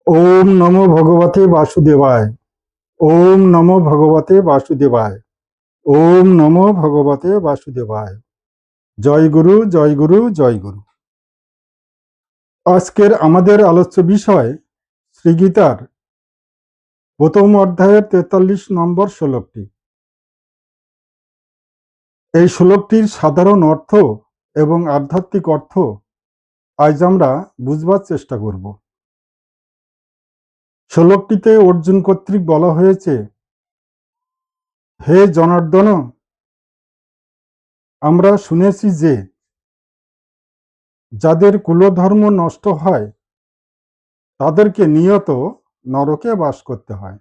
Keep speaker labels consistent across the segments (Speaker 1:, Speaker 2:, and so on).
Speaker 1: ওম নমো ভগবতে বাসুদেবায়। ওম নমো ভগবতে বাসুদেবায়। ওম নমো ভগবতে বাসুদেবায়। জয় গুরু, জয় গুরু, জয় গুরু। আজকের আমাদের আলোচ্য বিষয় শ্রীগীতার প্রথম অধ্যায়ের ৪৩ নম্বর শ্লোকটি। এই শ্লোকটির সাধারণ অর্থ এবং আধ্যাত্মিক অর্থ আজ আমরা বুঝবার চেষ্টা করব। শ্লোকটিতে অর্জুন কর্তৃক বলা হয়েছে, হে জনার্দন, আমরা শুনেছি যে যাদের কুলধর্ম নষ্ট হয় তাদেরকে নিয়ত নরকে বাস করতে হয়।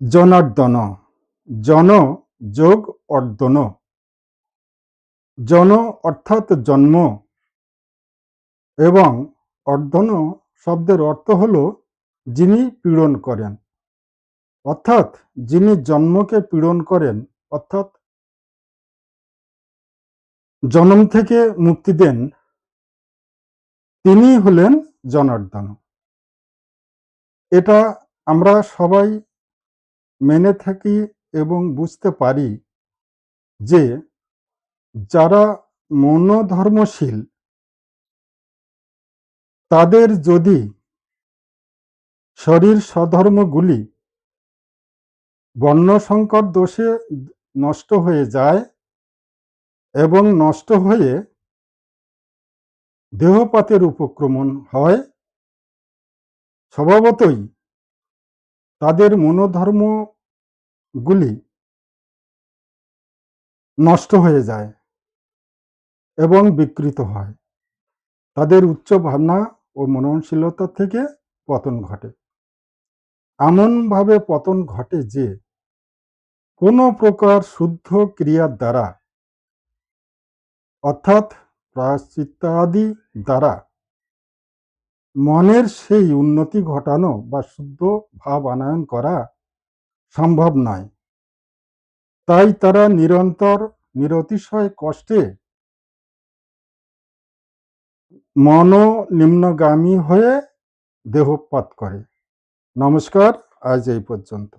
Speaker 1: জনার্দন, জন যোগ অর্দন। জন অর্থাৎ জন্ম এবং অর্দন শব্দের অর্থ হল যিনি পীড়ন করেন, অর্থাৎ যিনি জন্মকে পীড়ন করেন, অর্থাৎ জন্ম থেকে মুক্তি দেন, তিনি হলেন জনার্দন। এটা আমরা সবাই মেনে থাকি এবং বুঝতে পারি যে যারা মনোধর্মশীল তাদের যদি শরীর স্বধর্মগুলি বর্ণসংকর দোষে নষ্ট হয়ে যায় এবং নষ্ট হয়ে দেহপাতের উপক্রমণ হয়, স্বভাবতই তাদের মনোধর্মগুলি নষ্ট হয়ে যায় এবং বিকৃত হয়। তাদের উচ্চ ভাবনা ও মননশীলতা থেকে পতন ঘটে। এমনভাবে পতন ঘটে যে কোনো প্রকার শুদ্ধ ক্রিয়ার দ্বারা, অর্থাৎ প্রায়শ্চিত্তাদি দ্বারা মনের সেই উন্নতি ঘটানো বা শুদ্ধ ভাব আনয়ন করা সম্ভব নয়। তাই তারা নিরন্তর নিরতিশয় কষ্টে মনোনিম্নগামী হয়ে দেহপাত করে। নমস্কার, আজ এই পর্যন্ত।